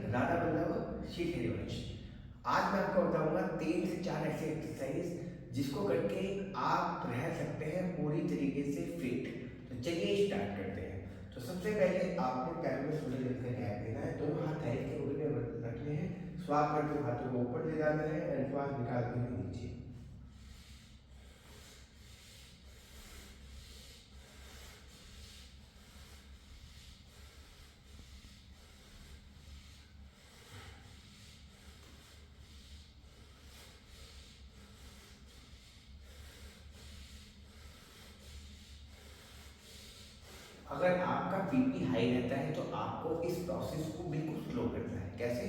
राधा वल्लभ शीत हरिवंश। आज मैं आपको बताऊंगा 3 से 4 ऐसे एक्सरसाइज जिसको करके आप रह सकते हैं पूरी तरीके से फिट। तो चलिए स्टार्ट करते हैं। तो सबसे पहले आपको पैरों में थोड़ा देर का गैप देना है, दोनों हाथ थाई के ऊपर में रखने हैं, श्वास करते हुए हाथों को ऊपर ले जाना है और श्वास निकालते हुए नीचे। अगर आपका बीपी हाई रहता है तो आपको इस प्रोसेस को बिल्कुल स्लो करना है। कैसे?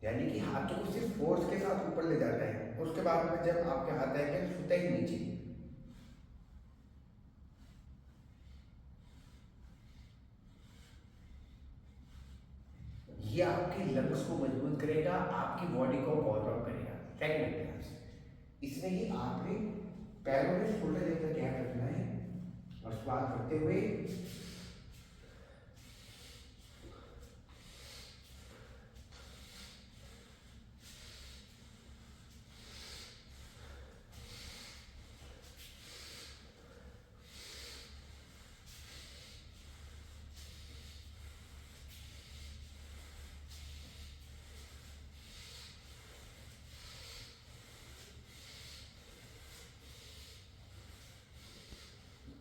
यानी कि हाथों को सिर्फ फोर्स के साथ ऊपर ले जाना है, उसके बाद में जब आपके हाथ आएंगे छूते ही नीचे। ये आपके लंग्स को मजबूत करेगा, आपकी बॉडी को वार्म अप करेगा। सेकंड अभ्यास, इसमें ही आपने पैरों में शोल्डर लेकर गैप रखना है और श्वास करते हुए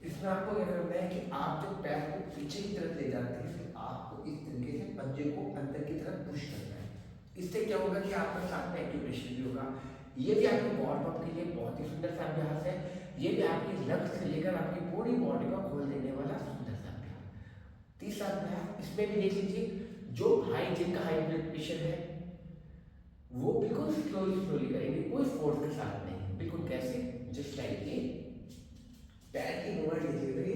इसमें आपको क्या करना है कि आप जब पैर को पीछे की तरफ ले जाते हैं तो आपको इस तरीके से पंजे को अंदर की तरफ पुश करना है। इससे क्या होगा कि आपका साथ में एक्टिवेशन भी होगा। ये भी आपके वार्म अप के लिए बहुत ही सुंदर सा अभ्यास है। ये भी आपकी लंग्स से लेकर आपकी पूरी बॉडी को खोल देने वाला सुंदर सा अभ्यास। तीसरा अभ्यास, इसमें भी देख लीजिए, जो जिनका हाई ब्लड प्रेशर है वो बिल्कुल स्लोली स्लोली करेंगे, कोई फोर्स के साथ नहीं। बिल्कुल कैसे? जस्ट लाइक ये पैर की मूवमेंट लीजिएगा। ये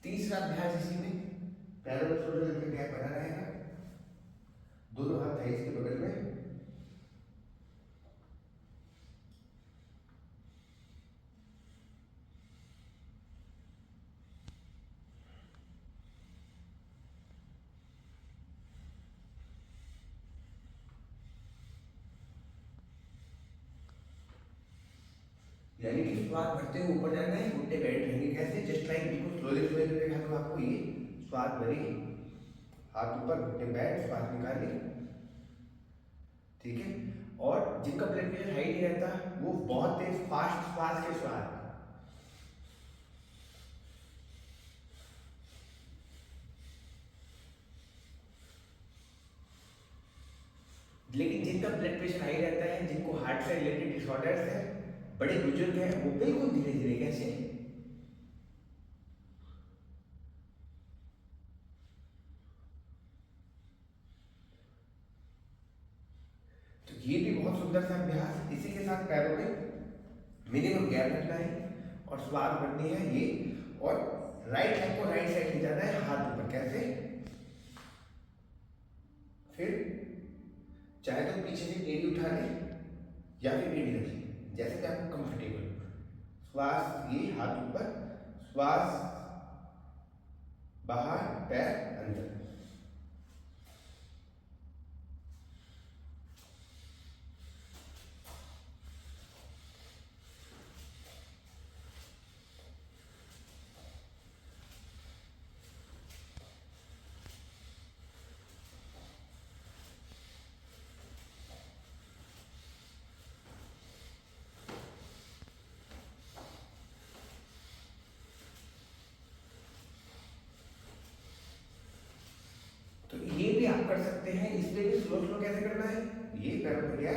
तीसरा अभ्यास इसी में पैरों में थोड़ा सा गैप बना रहेगा, दोनों हाथ थाइस के बगल में। यानी कि श्वास भरते हुए ऊपर जाना है, घुटने बैठ रहेंगे। कैसे? जस्ट लाइक बिल्कुल स्लोली स्लोली करेगा तो आपको ये श्वास भरी, हाथ ऊपर, घुटने बैठ, श्वास निकाली। ठीक है? और जिनका ब्लड प्रेशर हाई नहीं रहता वो बहुत तेज फास्ट श्वास के श्वास, लेकिन जिनका ब्लड प्रेशर हाई रहता है, जिनको हार्ट से रिलेटेड डिसऑर्डर्स है, बड़े बुजुर्ग हैं, वो बिल्कुल धीरे धीरे। कैसे? तो ये भी बहुत सुंदर सा अभ्यास। इसी के साथ पैरों में मिनिमम गैप रखना है और श्वास भरनी है ये, और राइट हैंड को राइट साइड ले जाना है, हाथ ऊपर। कैसे? फिर चाहे तो पीछे से एड़ी उठा ले या फिर एड़ी रख ले, जैसे कि आपको कंफर्टेबल। श्वास ये, हाथ ऊपर, श्वास बाहर, पैर अंदर। तो ये भी आप कर सकते हैं। इसमें भी स्लो स्लो कैसे करना है, ये पैरों में गया,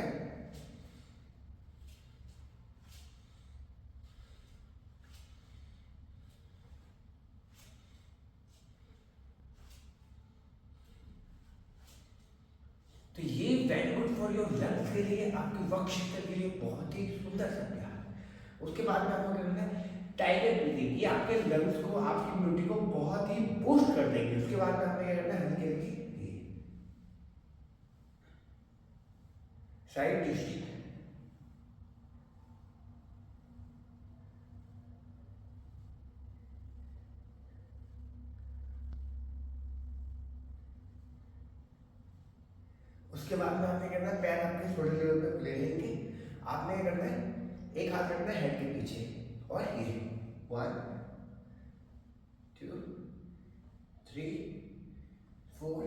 तो ये very good for your lungs के लिए, आपके वक्ष क्षेत्र के लिए बहुत ही सुंदर सा अभ्यास। उसके बाद में आपको क्या करना है, टाइगर ब्रीथिंग, ये आपके लंग्स को, आपकी इम्यूनिटी को बहुत ही बूस्ट कर देंगे। उसके बाद में आपने क्या करना है, हल्की हल्की साइड ट्विस्टिंग। उसके बाद में आपने करना है, पैर आपके शोल्डर लेवल पे ले लेंगे। आपने क्या करना है, एक हाथ रखना है हेड के पीछे और ये 1 2 3 4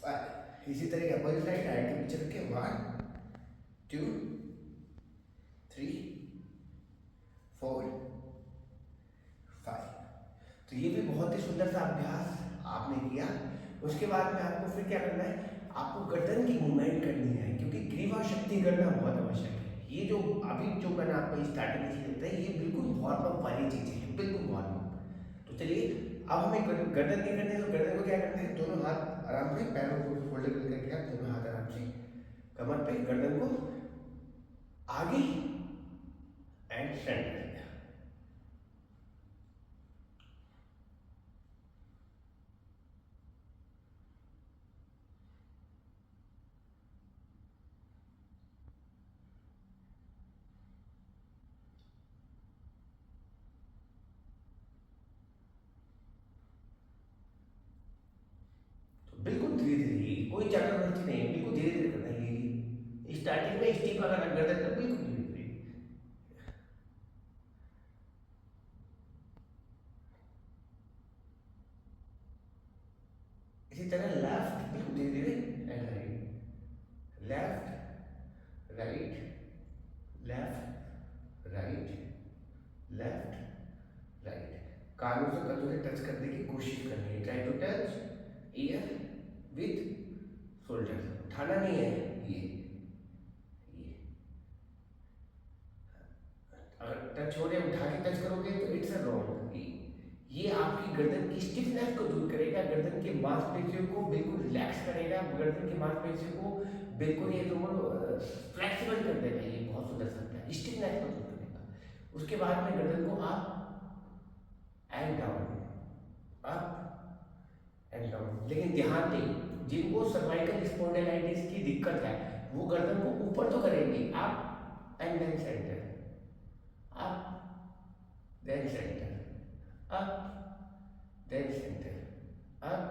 5। इसी तरह अपोजिट साइड हेड के पीछे रखे 1 2 3 4 5। तो ये भी बहुत ही सुंदर सा अभ्यास आपने किया। उसके बाद में आपको फिर क्या करना है, आपको गर्दन की मूवमेंट करनी है, क्योंकि ग्रीवा शक्ति करना बहुत आवश्यक है। ये जो अभी जो मैंने आपको स्टार्टिंग में चीज बताई, ये बिल्कुल वार्म अप वाली चीजें हैं, बिल्कुल वार्म अप। तो चलिए अब हमें गर्दन नहीं करनी है, तो गर्दन को क्या करते हैं, दोनों हाथ आराम से पैरों को फोल्ड करके आप दोनों हाथ आराम से कमर पे, गर्दन को आगे एंड सेंटर। बिल्कुल धीरे धीरे, कोई जबरदस्ती नहीं है, बिल्कुल धीरे धीरे करना है। ये स्टार्टिंग में स्टीप अगर गर्दन का बिल्कुल धीरे धीरे। इसी तरह लेफ्ट बिल्कुल धीरे धीरे and right, left right left right left right. कानों से कंधों से टच करने की कोशिश करनी है, try to touch ear with shoulder, उठाना नहीं है। ये अगर टच हो रहे उठा के टच करोगे तो इट्स अ रॉन्ग। ये आपकी गर्दन की स्टिफनेस को दूर करेगा, गर्दन के मांसपेशियों को बिल्कुल रिलैक्स करेगा, गर्दन की मांसपेशियों को बिल्कुल ये तो फ्लेक्सिबल कर देगा। ये बहुत सुंदर सकता है, स्टिफनेस को दूर करेगा। उसके बाद में गर्दन को up and down, up and down. लेकिन ध्यान दें, जिनको सर्वाइकल स्पॉन्डिलाइटिस की दिक्कत है वो गर्दन को ऊपर तो करेंगे, up and then centre, up then centre, up then centre, up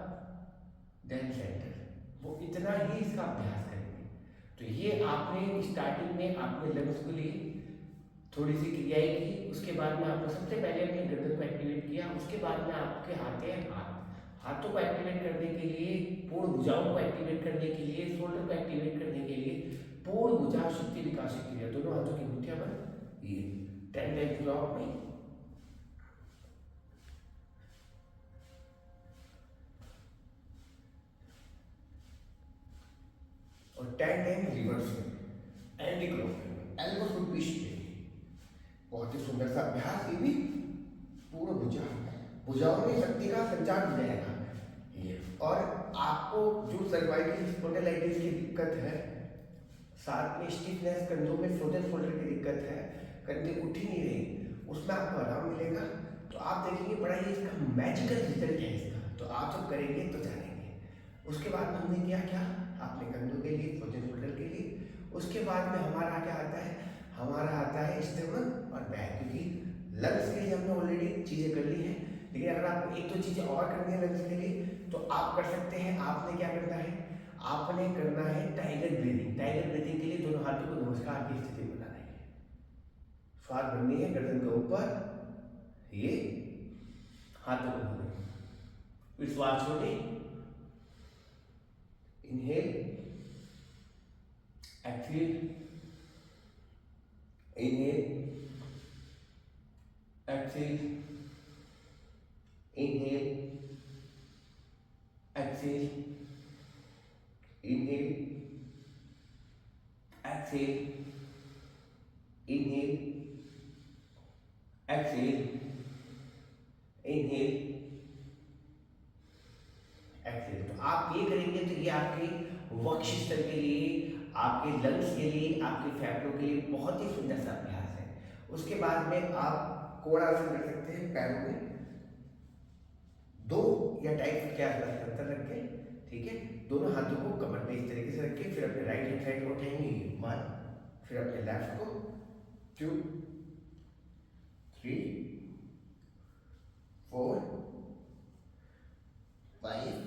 then centre. वो इतना ही इसका अभ्यास करेंगे। तो ये आपने स्टार्टिंग में आपने लंग्स के लिए थोड़ी सी क्रियाएं की। उसके बाद में आपने सबसे पहले अपने गर्दन को एक्टिवेट किया। उसके बाद में आपके हाथ है, हाथों को एक्टिवेट करने के लिए, पूर्ण भुजाओं को एक्टिवेट करने के लिए, शोल्डर को एक्टिवेट करने के लिए पूर्ण भुजा शक्ति विकासित क्रिया, दोनों हाथों की मुठ्ठियां पर ये 10 टाइम्स ब्लॉक में। और 10 टाइम रिवर्स में, एंटी क्लॉक में, एल्बो टू ट्विस्ट में। बहुत ही सुंदर सा अभ्यास। ये भी पूर्ण भुजाओं में शक्ति का संचार हो जाएगा। ये और आपको जो सर्वाइकल स्पॉन्डिलाइटिस की दिक्कत है, साथ में स्टिफनेस, कंधों में फ्रोजन शोल्डर की दिक्कत है, कंधे उठ ही नहीं रही, उसमें आपको आराम मिलेगा। तो आप देखेंगे बड़ा ही इसका मैजिकल रिजल्ट है इसका। तो आप जब करेंगे तो जानेंगे। उसके बाद में हमने किया क्या, आपने कंधों के लिए, फ्रोजन शोल्डर के लिए। उसके बाद में हमारा क्या आता है, हमारा आता है स्टमक और बैक, क्योंकि लंग्स के लिए हमने ऑलरेडी चीज़ें कर ली हैं। लेकिन अगर आपको एक दो चीज़ें और करनी है लंग्स के लिए तो आप कर सकते हैं। आपने क्या करना है, आपने करना है टाइगर ब्रीथिंग। टाइगर ब्रीथिंग के लिए दोनों हाथों को नमस्कार की स्थिति में बनाना है। श्वास भरनी है गर्दन के ऊपर, ये हाथों को भरने, फिर श्वास छोड़े, inhale, exhale, inhale, exhale, inhale, exhale, inhale, exhale, inhale, exhale, inhale, exhale. तो आप ये करेंगे तो ये आपके वक्ष स्थल के लिए, आपके लंग्स के लिए, आपके फेफड़ों के लिए बहुत ही सुंदर सा अभ्यास है। उसके बाद में आप कोणासन कर सकते हैं, पैरों में 2 या 2.5 फुट के आसपास अंतर रख के, ठीक है, दोनों हाथों को कमर पे इस तरीके से रख के फिर अपने राइट हैंड साइड को उठाएंगे 1, फिर अपने लेफ्ट को 2 3 4 5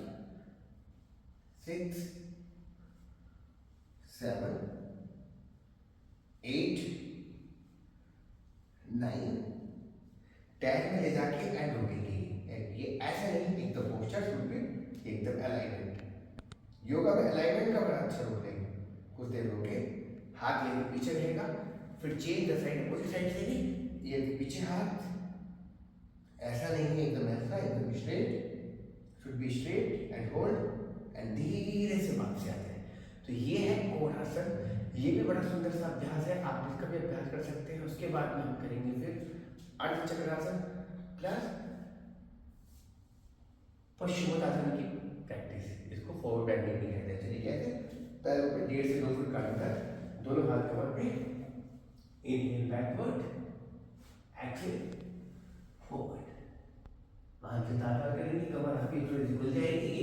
6 7 8 9 10 में ले जाके एंड रोकेंगे। ये ऐसा नहीं एकदम पोस्चर शुरू में एकदम अलाइनमेंट। योगा में अलाइनमेंट का बड़ा अच्छा रोल है। कुछ देर रोके हाथ ये पीछे रहेगा, फिर change the side, opposite side से नहीं, ये पीछे हाथ ऐसा नहीं है एकदम ऐसा, एकदम straight, should be straight and hold and धीरे से वापस आते हैं। तो ये है कोणासन। ये भी बड़ा सुंदर सा अभ्यास है, आप इसका भी अभ्यास कर सकते हैं। उसके बाद में हम करेंगे फिर अर्धचक्रासन प्लस पश्चिमोत्तासन की प्रैक्टिस। इसको फॉरवर्ड बेंडिंग भी कहते हैं। चलिए कैसे, पैरों पे 1.5 से 2 फुट का अंतर, दोनों हाथ कमर पे, इनहेल बैकवर्ड, एक्सेल फॉरवर्ड, वहां से ताता करेंगे, कमर आपकी थोड़ी सी खुल जाएगी,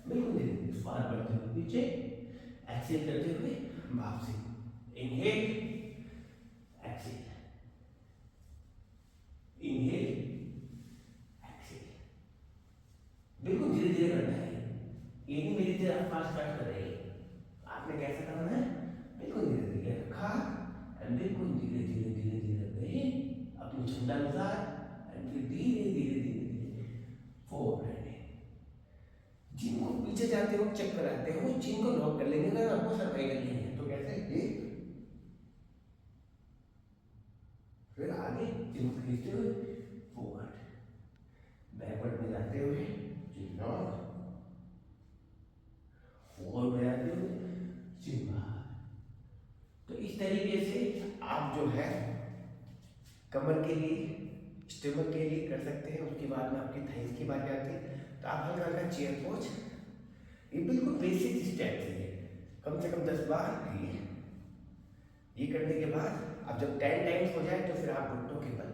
बिल्कुल धीरे बार बढ़ते हुए पीछे, एक्सेल करते हुए वापसी, इनहेल एक्सेल, इनहेल एक्सेल, बिल्कुल धीरे धीरे करना है। ये नहीं मेरी तरह फास्ट फास्ट कर रही है, आपने कैसा करना है, बिल्कुल धीरे धीरे रखा एंड बिल्कुल धीरे धीरे धीरे धीरे गए अपनी क्षमता अनुसार एंड फिर धीरे धीरे धीरे धीरे फॉरवर्ड। जिनको पीछे जाते हो चेक कराते हो, जिनको लॉक कर लेंगे ना आपको सर्वाइवल नहीं है, तो कैसे ये फिर आगे जिनको खींचते हुए फॉरवर्ड, बैकवर्ड में जाते हुए चिन लॉक, फॉरवर्ड में जाते हुए चिन बाहर। तो इस तरीके से आप जो है कमर के लिए, स्टमक के लिए कर सकते हैं। उसके बाद में आपकी थाइस की बात आती है, तो आप हल्का हल्का चेयर पोज, ये बिल्कुल बेसिक स्टेप्स है, कम से कम 10 बार ये करने के बाद अब जब 10 टाइम्स हो जाए तो फिर आप घुटनों के बल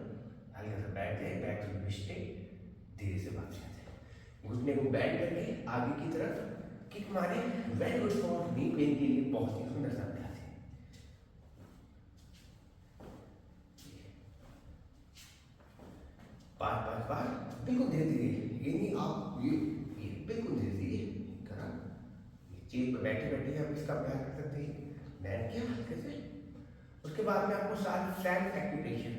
हल्का सा बैठ जाए, बैक टू पिछले धीरे से वापस आ जाए, घुटने को बैंड करके आगे की तरफ किक मारे। Very good for knee pain के लिए बहुत ही सुंदर सा अभ्यास है। 5 बार बिल्कुल धीरे धीरे, ये नहीं आप ये बिल्कुल धीरे धीरे करा। चेयर पर बैठे बैठे आप इसका अभ्यास कर सकते हैं, बैठ के हल्के से। उसके बाद में आपको साथ फ्लैंक एक्टिवेशन,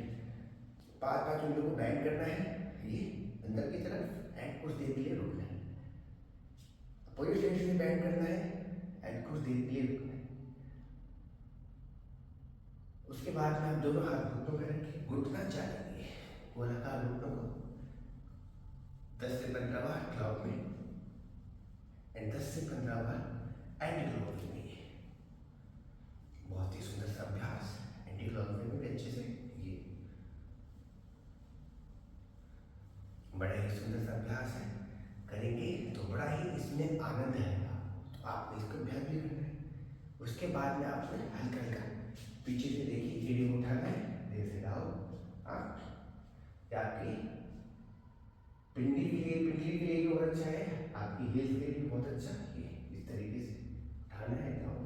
5 उंगलियों को बैंड करना है, ये अंदर की तरफ एंड कुछ देर के लिए रुकना है, अपोजिट साइड से बैंड करना है एंड कुछ देर के लिए रुकना है। उसके बाद में आप दोनों हाथ घुटनों पर रखें, घुटना चाहिए गोलाकार घुटनों को 10 से 15 बार क्लॉक में एंड 10 से 15 बार एंटी क्लॉक में। बहुत ही सुंदर सा अभ्यास एंटी क्लॉक में भी अच्छे से, ये बड़ा ही सुंदर सा अभ्यास है। करेंगे तो बड़ा ही इसमें आनंद आएगा, तो आपने इसको अभ्यास भी करना है। उसके बाद में आपने हल्का हल्का पीछे से देखिए, एड़ी को उठाना है, धीरे से डाउन, आपकी पिंडली के लिए भी बहुत अच्छा है, आपकी हिल्स के लिए भी बहुत अच्छा है। इस तरीके से उठाना है डाउन,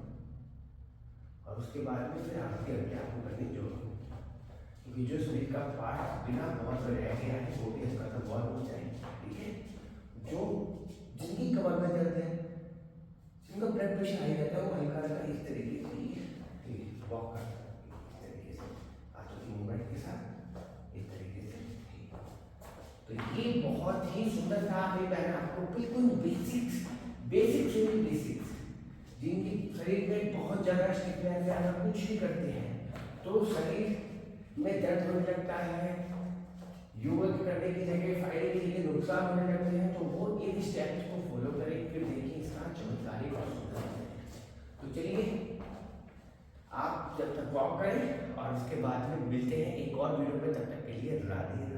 और उसके बाद में फिर आपके अभ्यास को करने जो, क्योंकि जो शरीर का पार्ट बिना बहुत रह गया है वो भी इसका तो बहुत हो जाए, ठीक है। जो जिनकी कमर में दर्द है, जिनका ब्लड प्रेशर हाई रहता है, वो हल्का हल्का इस तरीके से वॉक कर सकते हैं, इस तरीके से हाथों की मूवमेंट के साथ, इस तरीके से। तो ये बहुत ही सुंदर था। मैंने आपको बिल्कुल बेसिक्स से भी बेसिक्स, जिनकी शरीर में बहुत ज़्यादा स्टिफनेस है, अगर कुछ भी करते हैं तो शरीर में दर्द होने लगता है, योग करने की जगह फायदे के लिए नुकसान होने लगते हैं, तो वो इन स्टेप्स को फॉलो करें, फिर देखिए इसका चमत्कारी और सुंदर है। तो चलिए आप जब तक वॉक करें और उसके बाद में मिलते हैं एक और वीडियो में, तब तक के लिए राधे।